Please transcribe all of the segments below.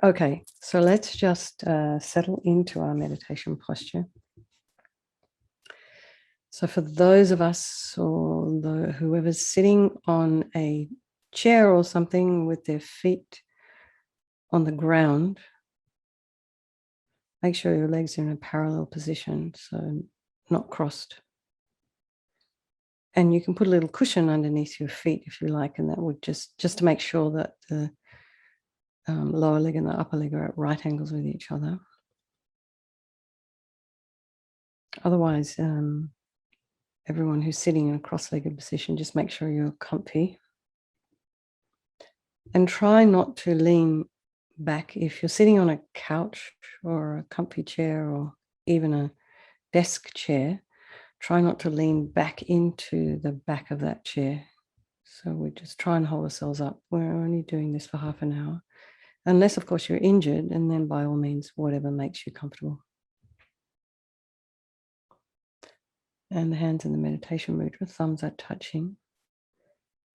Okay, so let's just settle into our meditation posture. So for those of us or whoever's sitting on a chair or something with their feet on the ground, make sure your legs are in a parallel position, so not crossed. And you can put a little cushion underneath your feet if you like, and that would just to make sure that the lower leg and the upper leg are at right angles with each other. Otherwise, everyone who's sitting in a cross-legged position, just make sure you're comfy. And try not to lean back. If you're sitting on a couch or a comfy chair or even a desk chair, try not to lean back into the back of that chair. So we just try and hold ourselves up. We're only doing this for half an hour. Unless, of course, you're injured, and then by all means, whatever makes you comfortable. And the hands in the meditation mudra, thumbs are touching.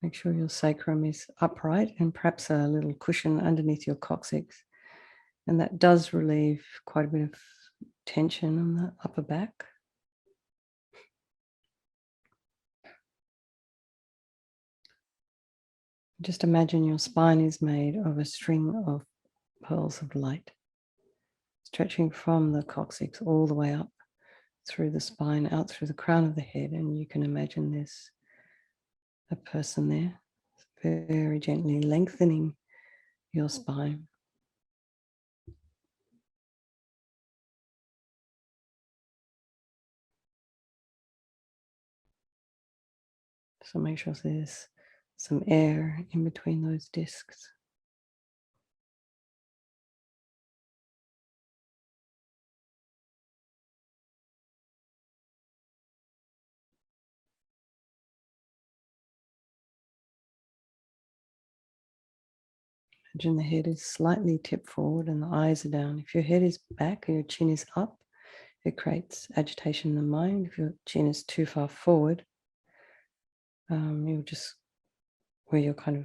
Make sure your sacrum is upright and perhaps a little cushion underneath your coccyx. And that does relieve quite a bit of tension on the upper back. Just imagine your spine is made of a string of pearls of light, stretching from the coccyx all the way up through the spine, out through the crown of the head. And you can imagine there's a person there, very gently lengthening your spine. So make sure there's some air in between those discs. Imagine the head is slightly tipped forward and the eyes are down. If your head is back and your chin is up, it creates agitation in the mind. If your chin is too far forward, you'll just, where you're kind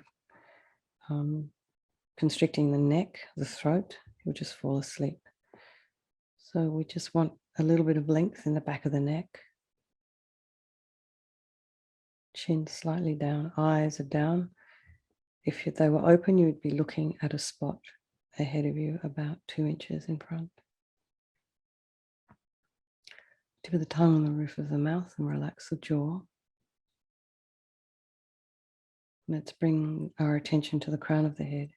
of constricting the neck, the throat, you'll just fall asleep. So we just want a little bit of length in the back of the neck. Chin slightly down, eyes are down. If they were open, you would be looking at a spot ahead of you about 2 inches in front. Tip of the tongue on the roof of the mouth and relax the jaw. Let's bring our attention to the crown of the head.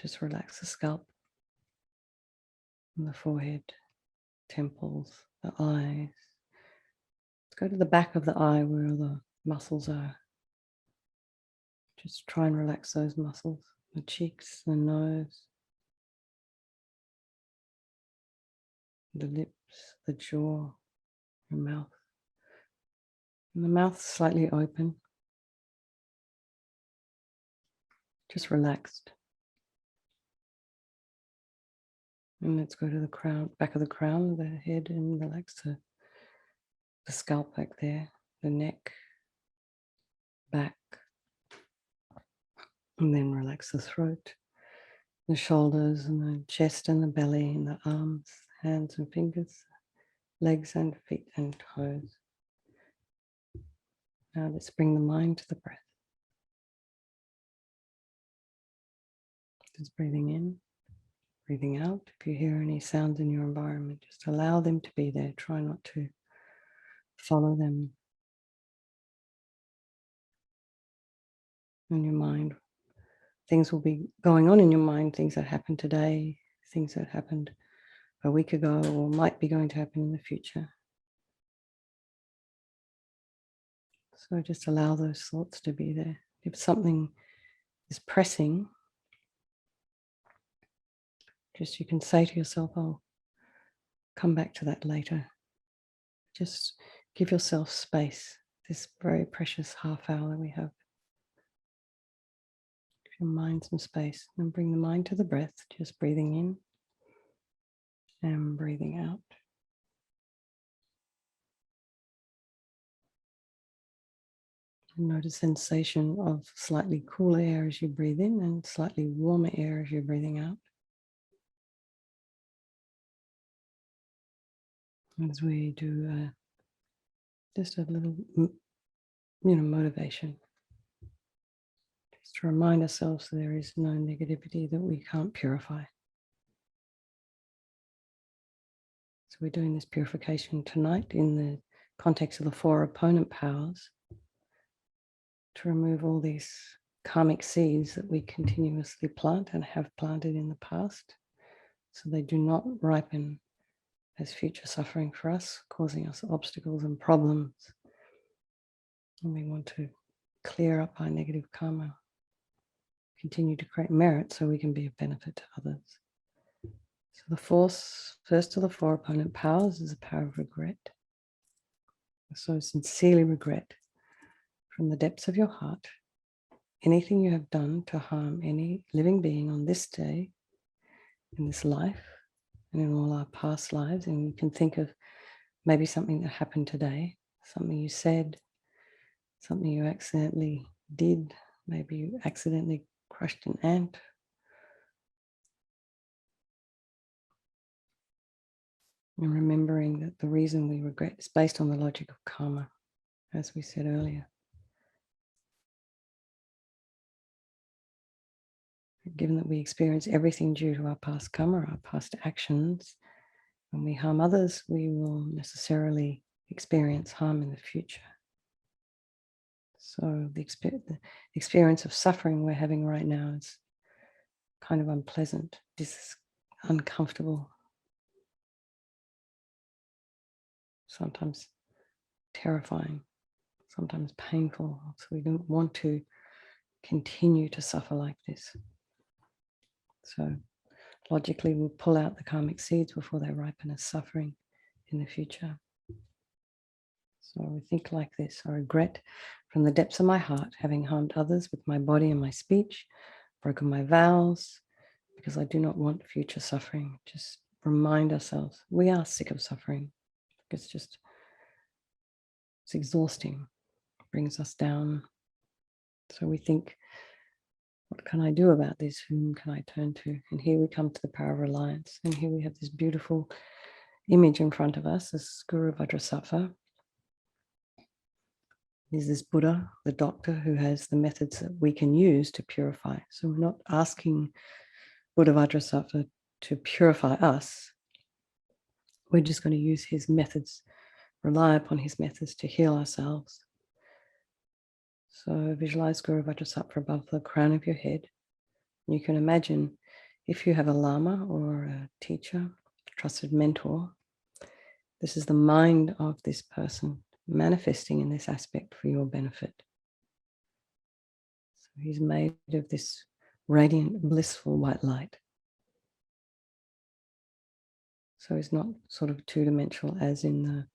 Just relax the scalp and the forehead, temples, the eyes. Let's go to the back of the eye where the muscles are. Just try and relax those muscles, the cheeks, the nose, the lips, the jaw, your mouth. And the mouth slightly open, just relaxed. And let's go to the crown, back of the crown, the head, and relax the scalp back there, the neck, back. And then relax the throat, the shoulders, and the chest, and the belly, and the arms, hands and fingers, legs and feet and toes. Now let's bring the mind to the breath. Just breathing in, breathing out. If you hear any sounds in your environment, just allow them to be there. Try not to follow them in your mind. Things will be going on in your mind, things that happened today, things that happened a week ago or might be going to happen in the future. So just allow those thoughts to be there. If something is pressing, just you can say to yourself, I'll come back to that later. Just give yourself space, this very precious half hour that we have. Give your mind some space and bring the mind to the breath, just breathing in and breathing out. And notice sensation of slightly cooler air as you breathe in and slightly warmer air as you're breathing out. as we do just a little, motivation. Just to remind ourselves that there is no negativity that we can't purify. So we're doing this purification tonight in the context of the 4 opponent powers to remove all these karmic seeds that we continuously plant and have planted in the past, so they do not ripen as future suffering for us, causing us obstacles and problems. And we want to clear up our negative karma, continue to create merit so we can be of benefit to others. So the first of the 4 opponent powers is the power of regret. So sincerely regret from the depths of your heart anything you have done to harm any living being on this day, in this life, and in all our past lives. And you can think of maybe something that happened today, something you said, something you accidentally did. Maybe you accidentally crushed an ant. And remembering that the reason we regret is based on the logic of karma, as we said earlier. Given that we experience everything due to our past karma, our past actions, when we harm others, we will necessarily experience harm in the future. So the experience of suffering we're having right now is kind of unpleasant, uncomfortable, sometimes terrifying, sometimes painful. So we don't want to continue to suffer like this. So logically, we'll pull out the karmic seeds before they ripen as suffering in the future. So we think like this: I regret from the depths of my heart having harmed others with my body and my speech, broken my vows, because I do not want future suffering. Just remind ourselves we are sick of suffering. It's exhausting, it brings us down. So we think, what can I do about this? Whom can I turn to? And here we come to the power of reliance. And here we have this beautiful image in front of us, this Guru Vajrasattva. Is this Buddha, the doctor, who has the methods that we can use to purify. So we're not asking Buddha Vajrasattva to purify us. We're just going to use his methods, rely upon his methods to heal ourselves. So visualize Guru Vajrasattva above the crown of your head. You can imagine if you have a Lama or a teacher, a trusted mentor, this is the mind of this person manifesting in this aspect for your benefit. So he's made of this radiant, blissful white light. So he's not sort of two-dimensional as in the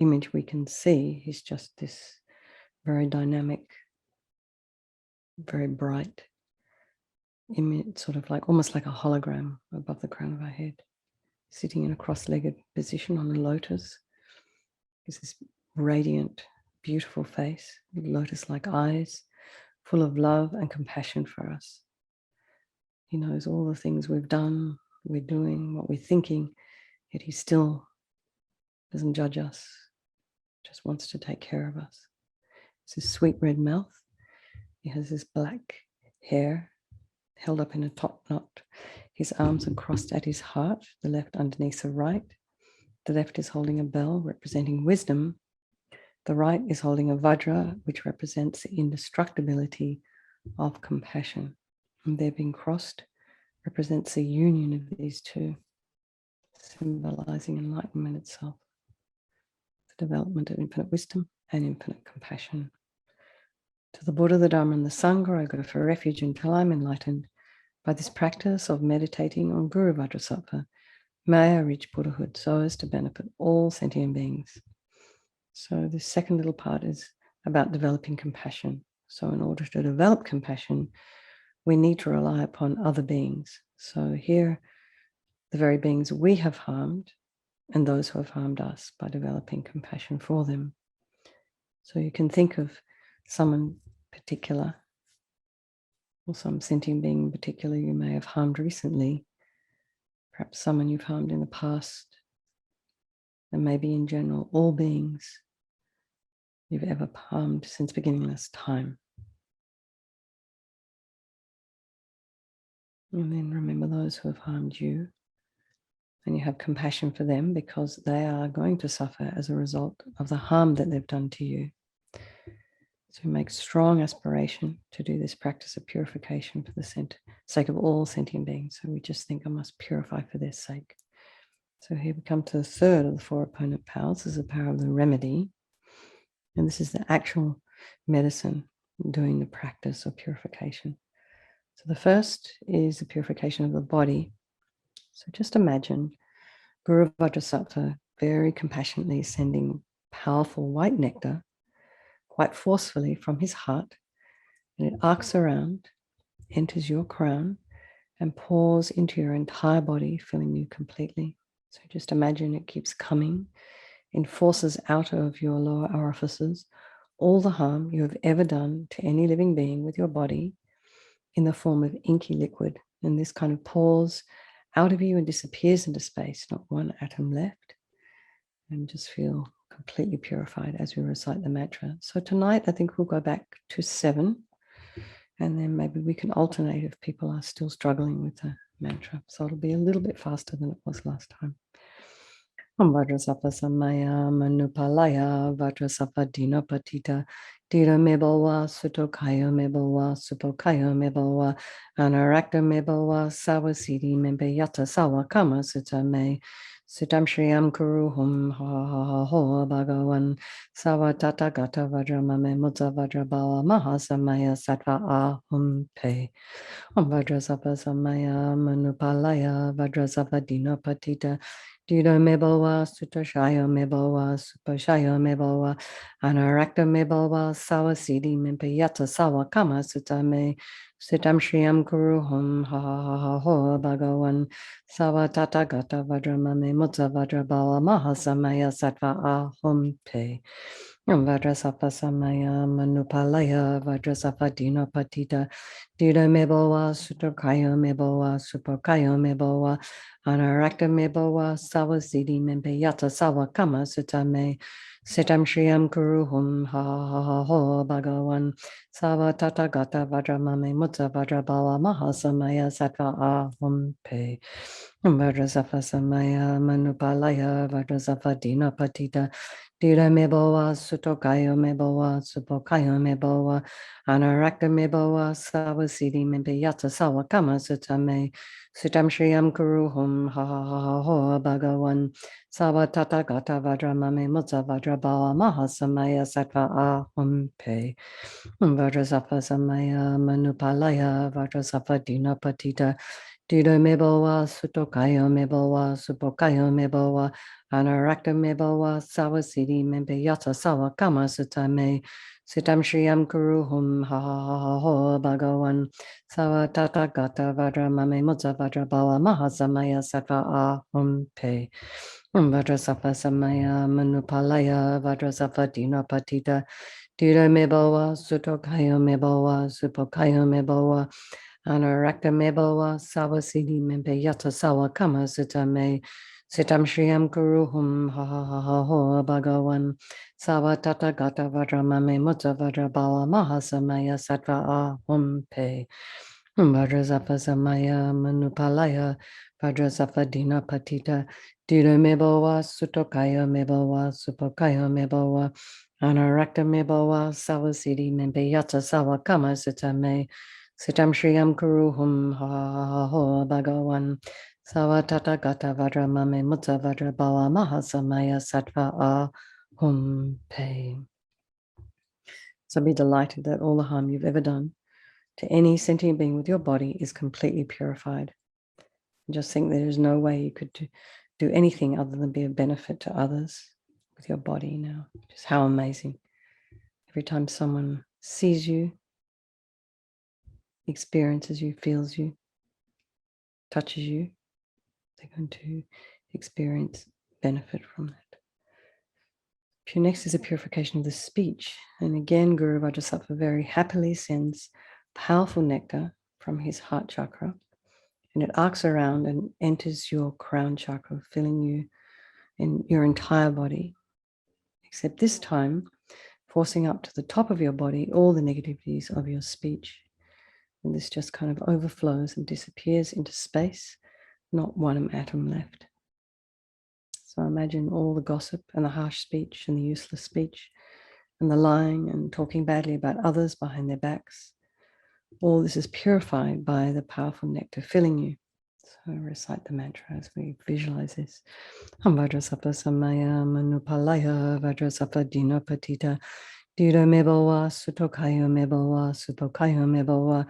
image we can see. He's just this very dynamic, very bright image, sort of like almost like a hologram above the crown of our head, sitting in a cross-legged position on a lotus. Is this radiant, beautiful face, lotus-like eyes, full of love and compassion for us. He knows all the things we've done, we're doing, what we're thinking, yet he still doesn't judge us, just wants to take care of us. It's his sweet red mouth. He has this black hair held up in a top knot. His arms are crossed at his heart, the left underneath the right. The left is holding a bell representing wisdom. The right is holding a Vajra, which represents the indestructibility of compassion. And they're being crossed represents the union of these two, symbolizing enlightenment itself, the development of infinite wisdom and infinite compassion. To the Buddha, the Dharma, and the Sangha, I go for refuge until I'm enlightened. By this practice of meditating on Guru Vajrasattva, may I reach Buddhahood so as to benefit all sentient beings. So this second little part is about developing compassion. So in order to develop compassion, we need to rely upon other beings. So here, the very beings we have harmed and those who have harmed us, by developing compassion for them. So you can think of someone particular, or some sentient being in particular you may have harmed recently, perhaps someone you've harmed in the past, and maybe in general, all beings you've ever harmed since beginningless time. And then remember those who have harmed you, and you have compassion for them because they are going to suffer as a result of the harm that they've done to you. So make strong aspiration to do this practice of purification for the sake of all sentient beings. So we just think I must purify for their sake. So here we come to the third of the four opponent powers. This is the power of the remedy. And this is the actual medicine doing the practice of purification. So the first is the purification of the body. So just imagine Guru Vajrasattva very compassionately sending powerful white nectar quite forcefully from his heart, and it arcs around, enters your crown, and pours into your entire body, filling you completely. So just imagine it keeps coming, enforces out of your lower orifices all the harm you have ever done to any living being with your body in the form of inky liquid. And this kind of pours out of you and disappears into space, not one atom left. And just feel completely purified as we recite the mantra. So tonight, I think we'll go back to 7, and then maybe we can alternate if people are still struggling with the mantra. So it'll be a little bit faster than it was last time. Om Vajrasattva Samaya Manupalaya Vajrasattva Dina Patita Dira Mebalwa Sutokaya Mebalwa Supokaya Mebalwa Anarakta Mebalwa Sawasidi Membeyata Sawa Kama Sutame Sutam Shriyam Kuruhum Ha Ha Ha Ho Bhagavan Sawa Tata Gata Vajramame Mutta Vajrabala Mahasamaya Sattva Ahum Pe Om Vajrasattva Samaya Manupalaya Vajrasattva Dina Patita Dida mebalwa, sutashaya mebalwa, supashaya mebalwa, anarakta mebalwa, sawasidi mimpayata sawa kama sutame, sitam shriyam kuruhum ha ha ha ho bhagavan, sawa tata gata vajramame mutta vajrabala mahasamaya sattva ahum pe. Vajrasattva samaya manupalaya Vajrasattva dina patita dida mebalwa sutokaya mebalwa supokaya mebalwa anarakta mebalwa sawasidi membeyata sawa kama sutame sitam shriyam kuruhum ha ha ha ho bhagavan sawa tata gata vajramame mutta vajrabala mahasamaya sattva ahum pe. Vajrasattva samaya manupalaya Vajrasattva dina patita Dira mebawa, sutokaya mebawa, supokaya mebawa, anarakta mebawa, sawasidi membeyata sawa kama sutame, sutam shriyam kuruhum ha ha ha ha ho bhagavan, sawa tata gata vajramame mutta vajrabala mahasamaya sattva ahum pe. Vajrasattva samaya manupalaya Vajrasattva dina patita Dida mebawa, sutokaya mebawa, supokaya mebawa, anarakta mebawa, sawasidi membeyata sawa kama sutame, sitam shriyam kuruhum ha ha ha ha ho bhagavan, sawa tata gata vajramame mutta vajrabala mahasamaya sattva ahum pe. Vajrasattva samaya manupalaya Vajrasattva dina patita Dida mebawa, sutokaya mebawa, supokaya mebawa, anarakta mebawa, sawasidi membeyata sawa kama sutame, sitam shriyam kuruhum ha ha ha ha ho bhagavan, sawa tata gata vajramame mutta vajrabala mahasamaya sattva ahum pe. Vajrasattva samaya manupalaya Vajrasattva dina patita dida mebawa, sutokaya mebawa, supokaya mebawa, anarakta mebawa, sawasidi membeyata sawa kama sutame, sitam shriyam kuruhum ha ha ha ho bhagavan, sawa tata gata vajramame mutta vajrabala mahasamaya sattva ahum pe. So be delighted that all the harm you've ever done to any sentient being with your body is completely purified. Just think there is no way you could do anything other than be of benefit to others with your body now. Just how amazing. Every time someone sees you, experiences you, feels you, touches you, they're going to experience benefit from that. Next is a purification of the speech. And again, Guru Vajrasattva very happily sends powerful nectar from his heart chakra, and it arcs around and enters your crown chakra, filling you in your entire body, except this time, forcing up to the top of your body all the negativities of your speech. And this just kind of overflows and disappears into space, not one atom left. So imagine all the gossip and the harsh speech and the useless speech and the lying and talking badly about others behind their backs. All this is purified by the powerful nectar filling you. So recite the mantra as we visualize this. Vajrasattva samaya manupalaya Vajrasattva dina patita Dira mebawa sutokaya mebawa supokaya mebawa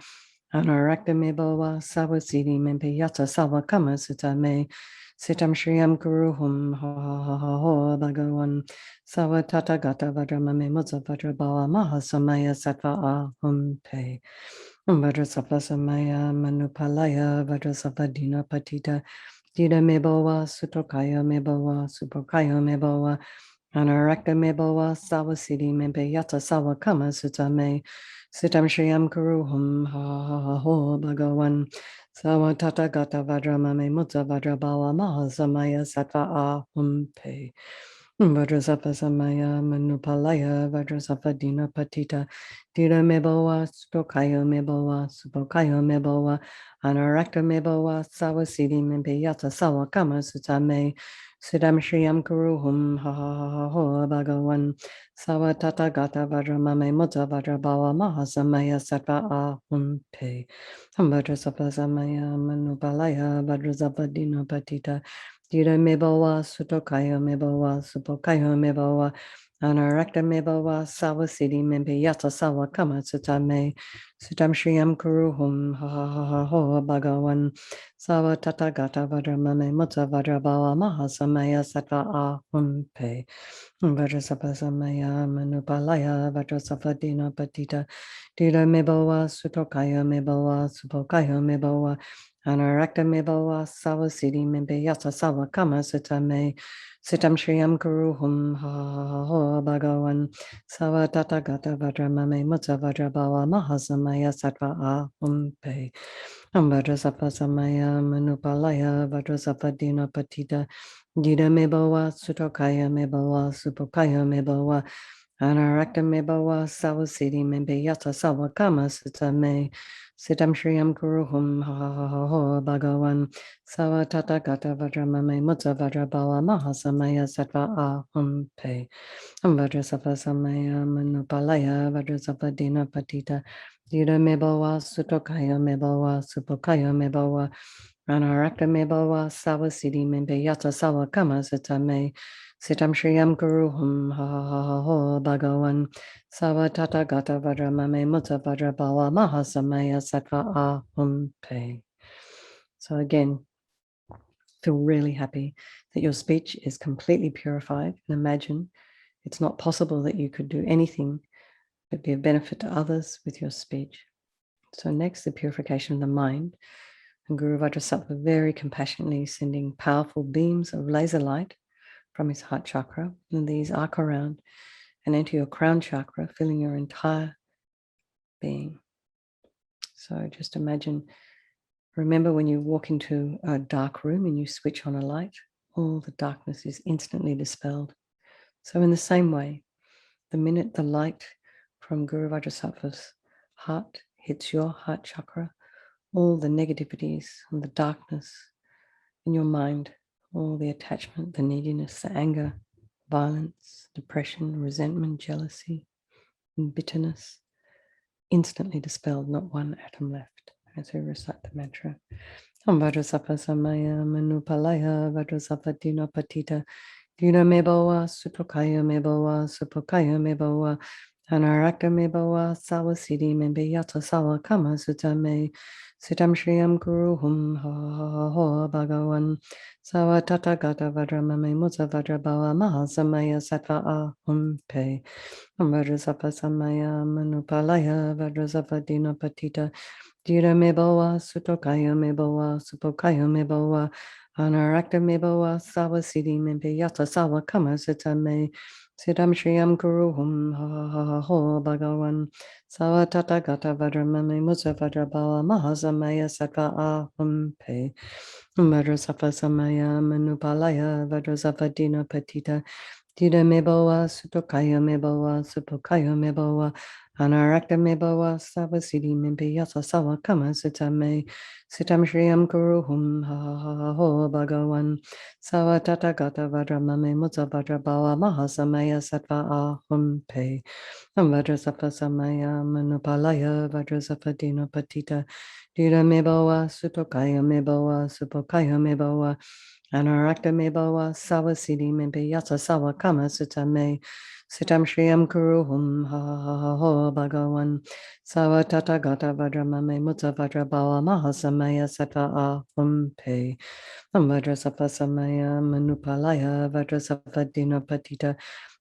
Anarakta mebawa sawasidi mempe yata sawa kama sutame Sitam Shriyam Kuruhum ha ha ha ha Bhagawan Sawa Tata Gata Vajramame Mutsa Vajrabawa Maha Samaya Sattva Ahum Pe Vajrasattva Samaya Manupalaya Vajrasattva Dina Patita Dida Mebawa Sutokaya Mebawa Supokaya Mebawa Anarakta Mebawa Sawasidi Mempe Yata Sawa Kama Sutame Sitam Shriyam Kuruhum ha ha ha ha Bhagawan Sawa Tata Gata Vajramame Mutta Vajrabawa Maha Samaya Sattva Ahum Pe Vajrasattva Samaya Manupalaya Vajrasattva Dina Patita Dira Mebawa Sutokaya Mebawa Supokaya Mebawa Anarakta Mebawa Sawasidi Mempe Yata Sawa Kama Sutame Siddham Shriyam Kuruhum ha ha ha ha ha Bhagawan Sawa Tata Gata Vajramame Mutta Vajrabawa Maha Samaya Sattva Ahum Pe Vajrasattva Samaya Manupalaya Vajrasattva Dina Patita Dira Mebawa Sutokaya Mebawa Supokaya Mebawa Anarakta Mebawa Sawasidi Mempe Yata Sawa Kama Sutame Sutam Shriyam Kuruhum ha ha ha ha ha Bhagawan Sawa Tata Gata Vajramame Mutta Vajrabawa Maha Samaya Sattva Ahum Pe Vajrasattva Samaya Manupalaya Vajrasattva Dina Patita Dira Mebawa Sutokaya Mebawa Supokaya Mebawa Anarakta Mebawa Sawasidi Mempe Yata Sawa Kama Sutame Sitam Shriyam Kuruhum ha ha ha ha Bhagawan Sawa Tata Gata Vajramame Mutta Vajrabawa Maha Samaya Sattva Ahum Pe Vajrasattva Samaya Manupalaya Vajrasattva Dina Patita Dida Mebawa Sutokaya Mebawa Supokaya Mebawa Anarakta Mebawa Sawasidi Mempe Yata Sawa Kama Sutame Sitam Shriyam Kuruhum ha ha ha ha Bhagawan Sawa Tata Gata Vajramame Mutta Vajrabawa Maha Samaya Sattva Ahum Pe Vajrasattva Samaya Manupalaya Vajrasattva Dina Patita Dida Mebawa Sutokaya Mebawa Supokaya Mebawa Anarakta Mebawa Sawasidi Mempe Yata Sawa Kama Sutame Sitam Shriyam Kuruhum ha ha ha ha ha Bhagawan Sawa Tata Gata Vajramame Mutta Vajrabawa Maha Samaya Sattva Ahum Pe. So again, feel really happy that your speech is completely purified, and imagine it's not possible that you could do anything but be of benefit to others with your speech. So next, the purification of the mind. And Guru Vajrasattva very compassionately sending powerful beams of laser light from his heart chakra, and these arc around and enter your crown chakra, filling your entire being. So just imagine, remember when you walk into a dark room and you switch on a light, all the darkness is instantly dispelled. So in the same way, the minute the light from Guru Vajrasattva's heart hits your heart chakra, all the negativities and the darkness in your mind, all the attachment, the neediness, the anger, violence, depression, resentment, jealousy, and bitterness, instantly dispelled, not one atom left. As we recite the mantra. Vajrasattva Samaya Manupalaya Vajrasattva Dina Patita Dina Mebawa Supokaya Mebawa Supokaya Mebawa Anarakta Mebawa Sawasidi Membe Yata Sawa Kama Sutame Sitam Shriyam Kuruhum ha ha ha Bhagawan Sawa Tata Gata Vajramame Mutta Vajrabawa Maha Samaya Sattva Ahum Pe Vajrasattva Samaya Manupalaya Vajrasattva Dina Patita Dira Mebawa Sutokaya Mebawa Supokaya Mebawa Anarakta Mebawa Sawa Siddhi Mimpi Yata Sawa Kama Sitame Siddham Shriyam Guruhum Ha Ho Bhagavan Sawa Tata Gata Vajramame Musa Vajrabala Mahasamaya Sattva Ahum Pe Vajrasattva Samaya Manupalaya Vajrasattva Dina Patita Dida Mebawa Sutokaya Mebawa Supokaya Mebawa Anarakta Mebawa Sawa Siddhi Mimpi Yata Sawa Kama Sitame Sitam Shriyam Guruhum Ha Ho Bhagavan Sawa Tata Gata Vajramame Musa Vajrabala Mahasamaya Sattva Ahum Pe Vajrasattva Samaya Manupalaya Vajrasattva Dina Patita Dida Mebawa Sutokaya Mebawa Supokaya Mebawa Anarakta Mebawa Sawa Siddhi Mimpi Yata Sawa Kama Sitame Sitam Shriyam Kuruhum Ha Ho Bhagavan Sawa Tata Gata Vajramame Mutta Vajrabala Mahasamaya Sattva Ahum Pe Vajrasattva Samaya Manupalaya Vajrasattva Dina Patita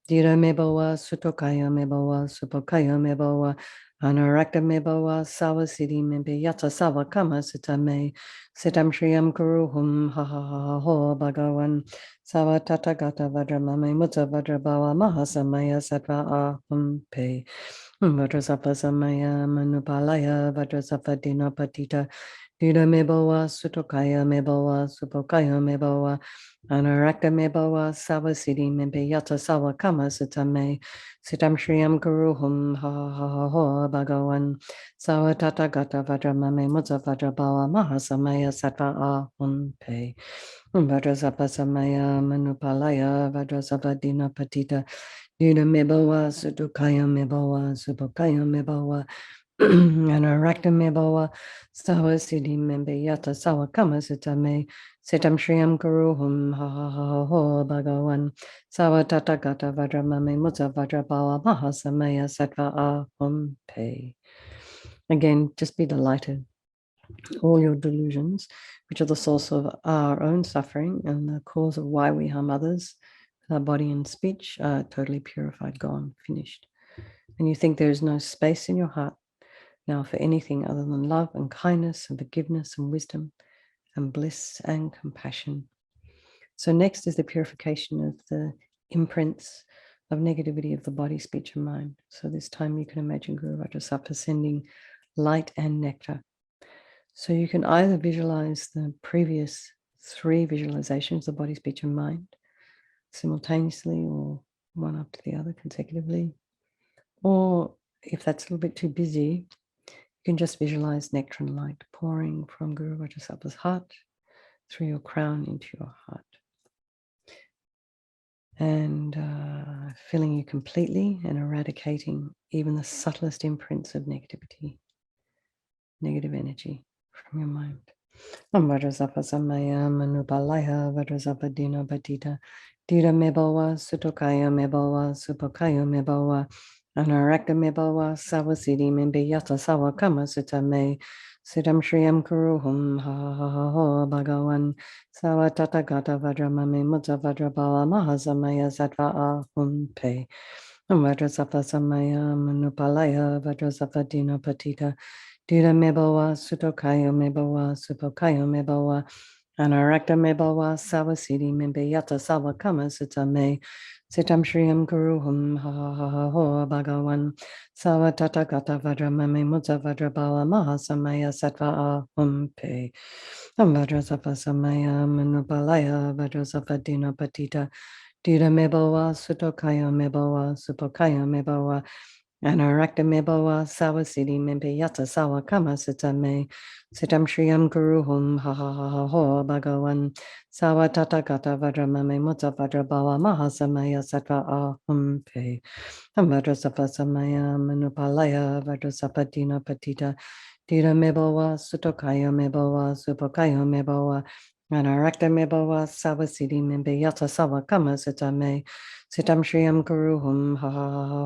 Dira Mebawa Sutokaya Mebawa Supokaya Mebawa Anarakta Mebawa Sawa Siddhi Mimpi Yata Sawa Kama Sitame Sitam Shriyam Kuruhum Ha Ho Bhagavan Sawa Tata Gata Vajramame Mutta Vajrabala Mahasamaya Sattva Ahum Pe Vajrasattva Samaya Manupalaya Vajrasattva Dina Patita Dida Mebawa Sutokaya Mebawa Supokaya Mebawa Anarakta Mebawa Sawa Siddhi Mimpi Yata Sawa Kama Sitame Sitam Shriyam Guruhum Ha Ho Bhagavan Sawa Tata Gata Vajramame Mutta Vajrabala Mahasamaya Sattva Ahum Pe Vajrasattva Samaya Manupalaya Vajrasattva Dina Patita Dida Mebawa Sutokaya Mebawa Supokaya Mebawa Anarakta Mebawa Sawa Siddhi Mimpi Yata Sawa Kama Sitame Sitam Shriyam Guruhum Ha Ho Bhagavan Sawa Tata Gata Vajramame Mutta Vajrabala Mahasamaya Sattva Ahum Pe. Again, just be delighted. All your delusions, which are the source of our own suffering and the cause of why we harm others, our body and speech, are totally purified, gone, finished. And you think there is no space in your heart now for anything other than love and kindness and forgiveness and wisdom and bliss and compassion. So next is the purification of the imprints of negativity of the body, speech, and mind. So this time you can imagine Guru Vajrasattva sending light and nectar. So you can either visualize the previous 3 visualizations, the body, speech, and mind, simultaneously or one after the other consecutively. Or if that's a little bit too busy, you can just visualize nectar and light pouring from Guru Vajrasattva's heart through your crown into your heart. And filling you completely and eradicating even the subtlest imprints of negativity, negative energy from your mind. Vajrasattva Samaya Manupalaya Vajrasattva Dina Patita Dira Mebawa Sutokaya Mebawa Supokaya Mebawa Anarakta Mebawa Sawa Siddhi Mimpi Yata Sawa Kama Sitame Siddham Shriyam Kuruhum Ha Ho Bhagavan Sawa Tata Gata Vajramame Mutta Vajrabala Mahasamaya Sattva Ahum Pe Vajrasattva Samaya Manupalaya Vajrasattva Dina Patita Dira Mebawa Sutokaya Mebawa Supokaya Mebawa Anarakta Mebawa Sawa Siddhi Mimpi Yata Sawa Kama Sitame Sitam Shriyam Guruhum Ha Ho Bhagavan Sawa Tata Gata Vajramame Mutta Vajrabala Mahasamaya Sattva Ahum Pe Vajrasattva Samaya Manupalaya Vajrasattva Dina Patita Dira Mebawa Sutokaya Mebawa Supokaya Mebawa Anarakta Mebawa Sawa Siddhi Mimpi Yata Sawa Kama Sitame Sitam Shriyam Guruhum Ha Ho Bhagavan Sawa Tata Gata Vajramame Mutta Vajrabala Mahasamaya Sattva Ahum Pe Vajrasattva Samaya Manupalaya Vajrasattva Dina Patita Dira Mebawa Sutokaya Mebawa Supokaya Mebawa Anarakta Mebawa Sawa Siddhi Mimpi Yata Sawa Kama Sitame Sitam Shriyam Guruhum Ha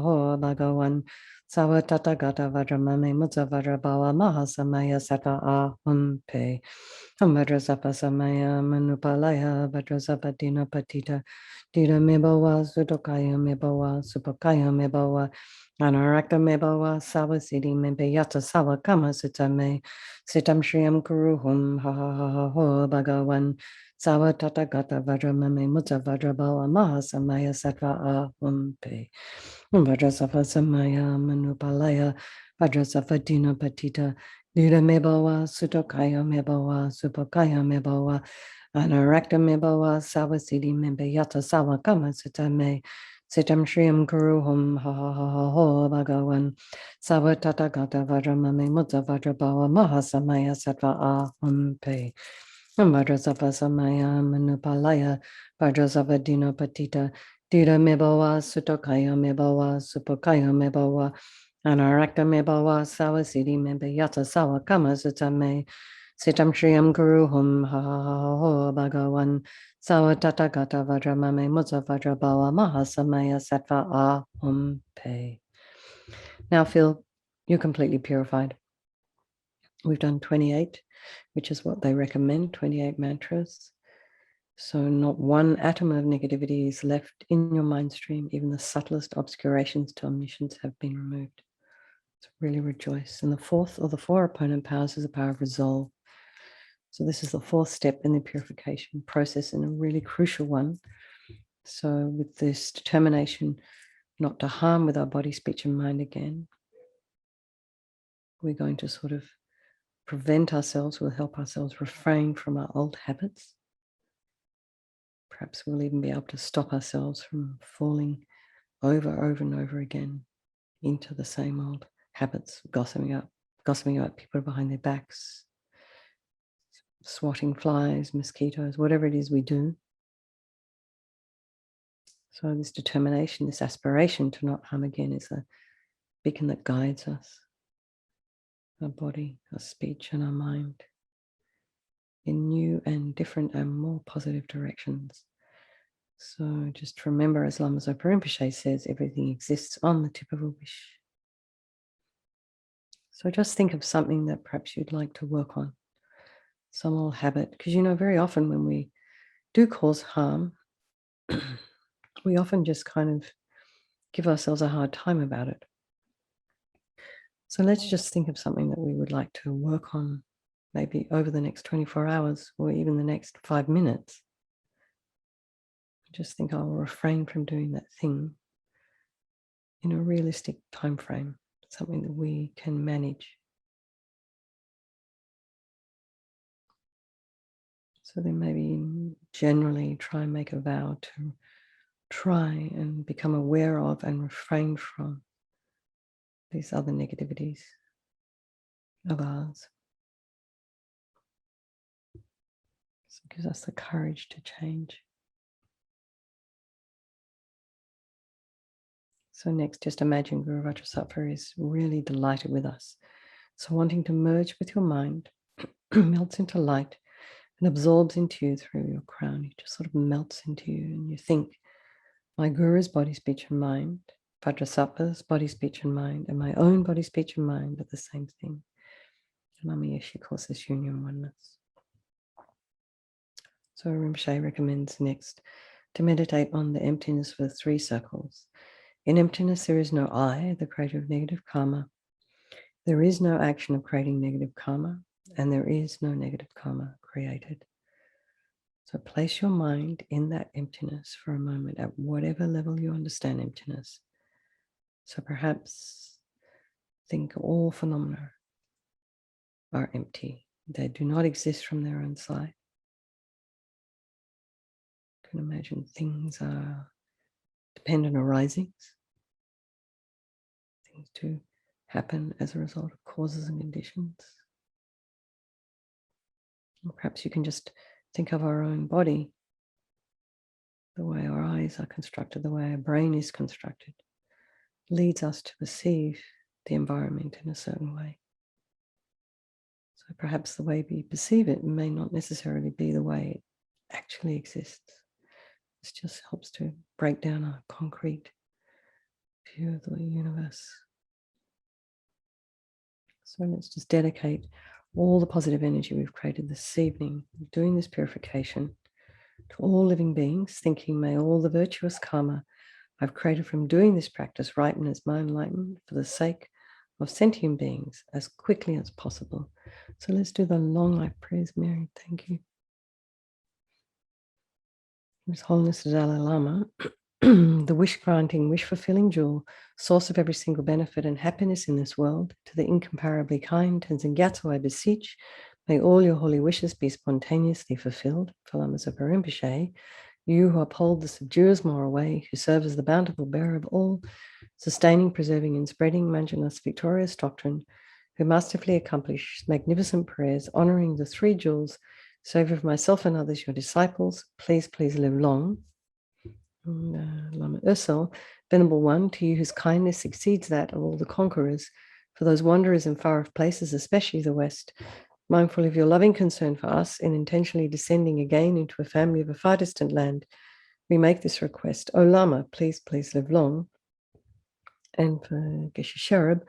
Ho Bhagavan Sawa Tata Gata Vajramame Mutta Vajrabala Mahasamaya Sattva Ahum Pe Vajrasattva Samaya Manupalaya Vajrasattva Dina Patita Dira Mebawa Sutokaya Mebawa Supokaya Mebawa Anarakta Mebawa Sawa Siddhi Mimpi Yata Sawa Kama Sitame Sitam Shriyam Guruhum Ha Ho Bhagavan Sawa tata gata vajra mame mutta vajra bala maha samaya sattva ahumpe. Vajrasattva samaya manupalaya Vajrasattva dina patita Lira mebawa sutokaya mebawa supakaya mebawa Anarakta mebawa savasidi membeyata sawa kama sutame Sitam Shriyam Guruhum ha ha ha ha ho Bhagavan Sawa tata gata vajra mame mutta vajra bala maha samaya sattva ahumpe. Vajrasattva samaya manupalaya Vajrasattva dina patita Dira mebawa sutokaya mebawa supokaya mebawa Anarakta mebawa sawa siddhi membeyata sawa kama sutame Sitam Shriyam Guruhum ha ha ha ho Bhagavan Sawa tata gata vajra mame mutta vajra bala maha samaya sattva ahumpe. Now feel you're completely purified. We've done 28, which is what they recommend, 28 mantras. So not one atom of negativity is left in your mind stream. Even the subtlest obscurations to omniscience have been removed. So really rejoice. And the fourth of the four opponent powers is the power of resolve. So this is the fourth step in the purification process and a really crucial one. So with this determination not to harm with our body, speech, and mind again, we're going to sort of prevent ourselves, we'll help ourselves refrain from our old habits. Perhaps we'll even be able to stop ourselves from falling over and over again into the same old habits, gossiping about people behind their backs, swatting flies, mosquitoes, whatever it is we do. So this determination, this aspiration to not harm again is a beacon that guides us, our body, our speech, and our mind in new and different and more positive directions. So just remember, as Lama Rinpoche says, everything exists on the tip of a wish. So just think of something that perhaps you'd like to work on, some old habit, because very often when we do cause harm, we often just kind of give ourselves a hard time about it. So let's just think of something that we would like to work on, maybe over the next 24 hours or even the next 5 minutes. Just think, I'll refrain from doing that thing in a realistic time frame, something that we can manage. So then maybe generally try and make a vow to try and become aware of and refrain from these other negativities of ours. So it gives us the courage to change. So next, just imagine Guru Vajrasattva is really delighted with us. So wanting to merge with your mind, melts into light and absorbs into you through your crown. He just sort of melts into you and you think, my Guru's body, speech and mind, Vajrasattva's body, speech and mind, and my own body, speech and mind are the same thing. LAMA YESHE calls this union oneness. So Rinpoche recommends next to meditate on the emptiness with 3 circles. In emptiness, there is no I, the creator of negative karma. There is no action of creating negative karma, and there is no negative karma created. So place your mind in that emptiness for a moment at whatever level you understand emptiness. So perhaps think all phenomena are empty. They do not exist from their own side. You can imagine things are dependent arisings. Things do happen as a result of causes and conditions. Or perhaps you can just think of our own body, the way our eyes are constructed, the way our brain is constructed, leads us to perceive the environment in a certain way. So perhaps the way we perceive it may not necessarily be the way it actually exists. This just helps to break down our concrete view of the universe. So let's just dedicate all the positive energy we've created this evening, doing this purification, to all living beings, thinking, may all the virtuous karma I've created from doing this practice ripen as my enlightenment for the sake of sentient beings as quickly as possible. So let's do the long life prayers, Mary. Thank you. His Holiness the Dalai Lama, the wish-granting, wish-fulfilling jewel, source of every single benefit and happiness in this world, to the incomparably kind Tenzin Gyatso, I beseech, may all your holy wishes be spontaneously fulfilled. For Lama Zopa Rinpoche, you who uphold the subdurer's moral way, who serve as the bountiful bearer of all, sustaining, preserving, and spreading Manjunath's victorious doctrine, who masterfully accomplished magnificent prayers, honoring the three jewels, save of myself and others, your disciples, please live long. Lama Ursel, Venerable One, to you whose kindness exceeds that of all the conquerors, for those wanderers in far-off places, especially the West, mindful of your loving concern for us in intentionally descending again into a family of a far distant land, we make this request. O Lama, please live long. And for Geshe Sherab,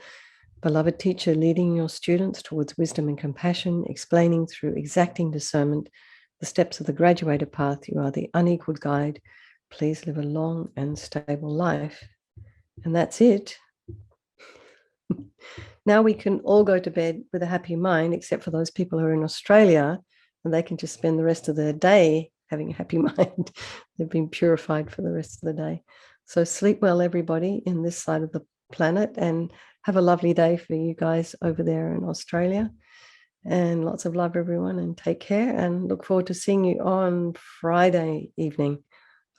beloved teacher, leading your students towards wisdom and compassion, explaining through exacting discernment the steps of the graduated path, you are the unequaled guide. Please live a long and stable life. And that's it. Now we can all go to bed with a happy mind, except for those people who are in Australia, and they can just spend the rest of their day having a happy mind. They've been purified for the rest of the day. So sleep well, everybody, in this side of the planet, and have a lovely day for you guys over there in Australia. And lots of love, everyone, and take care, and look forward to seeing you on Friday evening.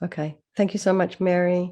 Okay. Thank you so much, Mary.